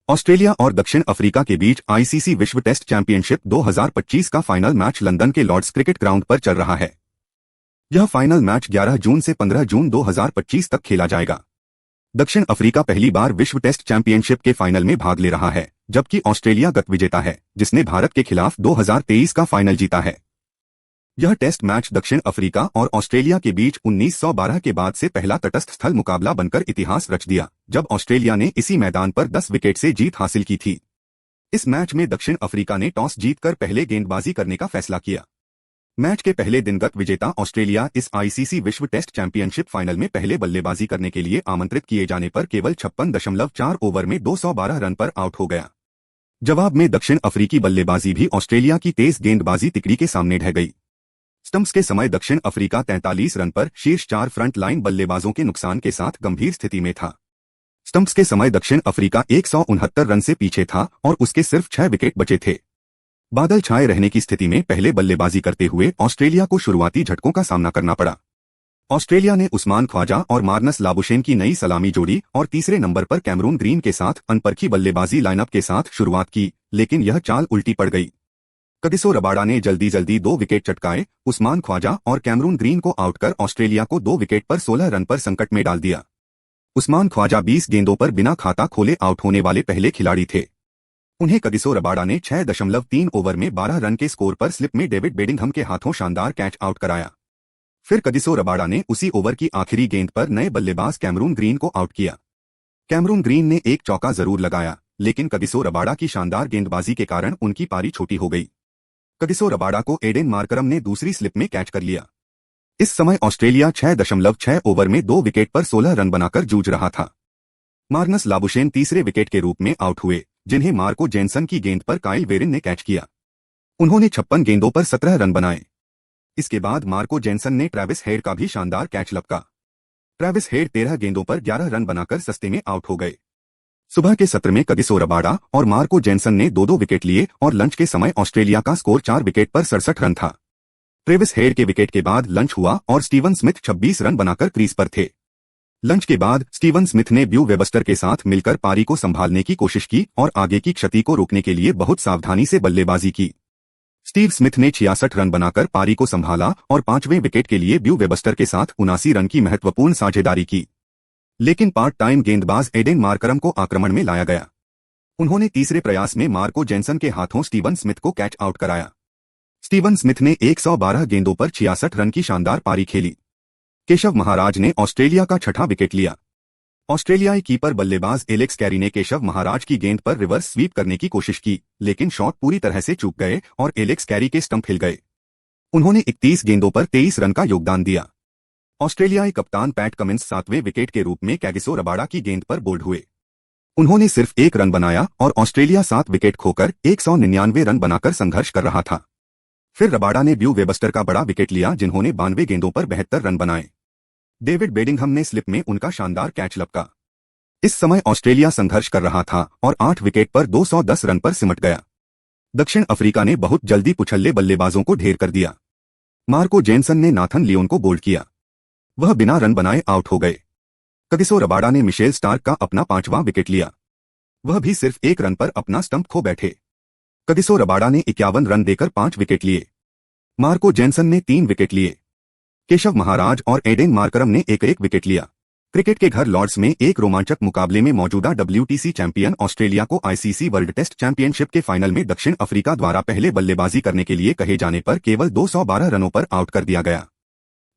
Australia और दक्षिण Africa के बीच आईसीसी विश्व टेस्ट चैंपियनशिप 2025 का फाइनल मैच लंदन के लॉर्ड्स क्रिकेट ग्राउंड पर चल रहा है। यह फाइनल मैच 11 जून से 15 जून 2025 तक खेला जाएगा। दक्षिण अफ्रीका पहली बार विश्व टेस्ट चैंपियनशिप के फाइनल में भाग ले रहा है, जबकि ऑस्ट्रेलिया गत विजेता है, जिसने भारत के खिलाफ 2023 का फाइनल जीता है। यह टेस्ट मैच दक्षिण अफ्रीका और ऑस्ट्रेलिया के बीच 1912 के बाद से पहला तटस्थ स्थल मुकाबला बनकर इतिहास रच दिया, जब ऑस्ट्रेलिया ने इसी मैदान पर 10 विकेट से जीत हासिल की थी। इस मैच में दक्षिण अफ्रीका ने टॉस जीतकर पहले गेंदबाजी करने का फैसला किया। मैच के पहले दिन गत विजेता ऑस्ट्रेलिया इस आईसीसी विश्व टेस्ट चैंपियनशिप फाइनल में पहले बल्लेबाजी करने के लिए आमंत्रित किए जाने पर केवल 56.4 ओवर में 212 रन पर आउट हो गया। जवाब में दक्षिण अफ्रीकी बल्लेबाजी भी ऑस्ट्रेलिया की तेज गेंदबाजी तिकड़ी के सामने ढह गई। स्टंप्स के समय दक्षिण अफ्रीका 43 रन पर शीर्ष 4 फ्रंट लाइन बल्लेबाजों के नुकसान के साथ गंभीर स्थिति में था। स्टंप्स के समय दक्षिण अफ्रीका 169 रन से पीछे था और उसके सिर्फ 6 विकेट बचे थे। बादल छाए रहने की स्थिति में पहले बल्लेबाजी करते हुए ऑस्ट्रेलिया को शुरुआती झटकों का सामना करना पड़ा। ऑस्ट्रेलिया ने उस्मान ख्वाजा और मार्नस लाबुशेन की नई सलामी जोड़ी और तीसरे नंबर पर कैमरून ग्रीन के साथ अनपरखी बल्लेबाजी लाइनअप के साथ शुरुआत की, लेकिन यह चाल उल्टी पड़ गई। कगिसो रबाडा ने जल्दी 2 विकेट चटकाए, उस्मान ख्वाजा और कैमरून ग्रीन को आउट कर ऑस्ट्रेलिया को 2 विकेट पर 16 रन पर संकट में डाल दिया। उस्मान ख्वाजा 20 गेंदों पर बिना खाता खोले आउट होने वाले पहले खिलाड़ी थे। उन्हें कगिसो रबाडा ने 6.3 ओवर में 12 रन के स्कोर पर स्लिप में डेविड बेडिंघम के हाथों शानदार कैच आउट कराया। फिर कगिसो रबाडा ने उसी ओवर की आखिरी गेंद पर नए बल्लेबाज कैमरून ग्रीन को आउट किया। कैमरून ग्रीन ने एक चौका जरूर लगाया, लेकिन कगिसो रबाडा की शानदार गेंदबाजी के कारण उनकी पारी छोटी हो गई। कगिसो रबाडा को एडेन मार्करम ने दूसरी स्लिप में कैच कर लिया। इस समय ऑस्ट्रेलिया 6.6 ओवर में 2 विकेट पर 16 रन बनाकर जूझ रहा था। मार्नस लाबुशेन तीसरे विकेट के रूप में आउट हुए, जिन्हें मार्को जेनसन की गेंद पर काइल वेरिन ने कैच किया। उन्होंने 56 गेंदों पर 17 रन बनाए। इसके बाद मार्को जेनसन ने ट्रेविस हेड का भी शानदार कैच लपका। ट्रेविस हेड 13 गेंदों पर 11 रन बनाकर सस्ते में आउट हो गए। सुबह के सत्र में कगिसो रबाडा और मार्को जेनसन ने 2-2 विकेट लिए और लंच के समय ऑस्ट्रेलिया का स्कोर 4 विकेट पर 67 रन था। ट्रेविस हेड के विकेट के बाद लंच हुआ और स्टीवन स्मिथ 26 रन बनाकर क्रीज पर थे। लंच के बाद स्टीवन स्मिथ ने ब्यू वेबस्टर के साथ मिलकर पारी को संभालने की कोशिश की और आगे की क्षति को रोकने के लिए बहुत सावधानी से बल्लेबाजी की। स्टीव स्मिथ ने 66 रन बनाकर पारी को संभाला और 5वें विकेट के लिए ब्यू वेबस्टर के साथ 79 रन की महत्वपूर्ण साझेदारी की। लेकिन पार्ट टाइम गेंदबाज एडेन मार्करम को आक्रमण में लाया गया। उन्होंने तीसरे प्रयास में मार्को जेनसन के हाथों स्टीवन स्मिथ को कैच आउट कराया। स्टीवन स्मिथ ने 112 गेंदों पर 66 रन की शानदार पारी खेली। केशव महाराज ने ऑस्ट्रेलिया का 6ठा विकेट लिया। ऑस्ट्रेलियाई कीपर बल्लेबाज एलेक्स कैरी ने केशव महाराज की गेंद पर रिवर्स स्वीप करने की कोशिश की, लेकिन शॉट पूरी तरह से चूक गए और एलेक्स कैरी के स्टंप हिल गए। उन्होंने 31 गेंदों पर 23 रन का योगदान दिया। ऑस्ट्रेलियाई कप्तान पैट कमिंस 7वें विकेट के रूप में कैगिसो रबाडा की गेंद पर बोल्ड हुए। उन्होंने सिर्फ 1 रन बनाया और ऑस्ट्रेलिया 7 विकेट खोकर 199 रन बनाकर संघर्ष कर रहा था। फिर रबाडा ने ब्यू वेबस्टर का बड़ा विकेट लिया, जिन्होंने 92 गेंदों पर 72 रन बनाए। डेविड बेडिंघम ने स्लिप में उनका शानदार कैच लपका। इस समय ऑस्ट्रेलिया संघर्ष कर रहा था और 8 विकेट पर 210 रन पर सिमट गया। दक्षिण अफ्रीका ने बहुत जल्दी पुछल्ले बल्लेबाजों को ढेर कर दिया। मार्को जेनसन ने नाथन लियोन को बोल्ड किया। वह बिना रन बनाए आउट हो गए। कगिसो रबाडा ने मिशेल स्टार्क का अपना 5वां विकेट लिया। वह भी सिर्फ 1 रन पर अपना स्टंप खो बैठे। कगिसो रबाडा ने 51 रन देकर 5 विकेट लिए। मार्को जेनसन ने 3 विकेट लिए। केशव महाराज और एडेन मार्करम ने 1-1 विकेट लिया। क्रिकेट के घर लॉर्ड्स में एक रोमांचक मुकाबले में मौजूदा WTC चैंपियन ऑस्ट्रेलिया को आईसीसी वर्ल्ड टेस्ट चैंपियनशिप के फाइनल में दक्षिण अफ्रीका द्वारा पहले बल्लेबाजी करने के लिए कहे जाने पर केवल 212 रनों पर आउट कर दिया गया।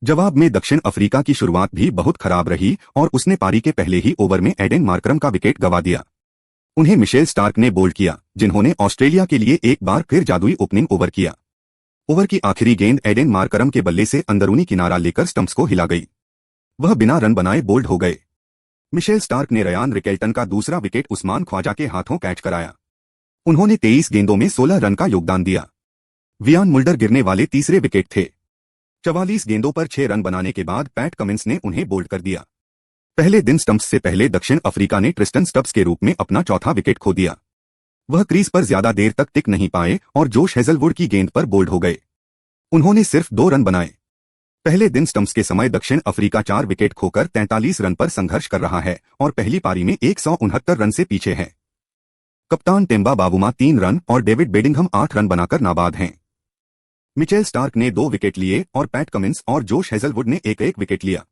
जवाब में दक्षिण अफ्रीका की शुरुआत भी बहुत खराब रही और उसने पारी के पहले ही ओवर में एडेन मार्करम का विकेट गंवा दिया। उन्हें मिशेल स्टार्क ने बोल्ड किया, जिन्होंने ऑस्ट्रेलिया के लिए एक बार फिर जादुई ओपनिंग ओवर किया। ओवर की आखिरी गेंद एडेन मार्करम के बल्ले से अंदरूनी किनारा लेकर स्टंप्स को हिला गई। वह बिना रन बनाए बोल्ड हो गए। मिशेल स्टार्क ने रयान रिकेल्टन का दूसरा विकेट उस्मान ख्वाजा के हाथों कैच कराया। उन्होंने 23 गेंदों में 16 रन का योगदान दिया। वियान मुल्डर गिरने वाले तीसरे विकेट थे। 44 गेंदों पर 6 रन बनाने के बाद पैट कमिंस ने उन्हें बोल्ड कर दिया। पहले दिन स्टंप्स से पहले दक्षिण अफ्रीका ने ट्रिस्टन स्टब्स के रूप में अपना 4था विकेट खो दिया। वह क्रीज पर ज्यादा देर तक टिक नहीं पाए और जोश हेजलवुड की गेंद पर बोल्ड हो गए। उन्होंने सिर्फ 2 रन बनाए। पहले दिन स्टंप्स के समय दक्षिण अफ्रीका 4 विकेट खोकर 43 रन पर संघर्ष कर रहा है और पहली पारी में 169 रन से पीछे है। कप्तान टिम्बा बावुमा 3 रन और डेविड बेडिंघम 8 रन बनाकर नाबाद हैं। मिचेल स्टार्क ने 2 विकेट लिए और पैट कमिंस और जोश हेजलवुड ने एक एक विकेट लिया।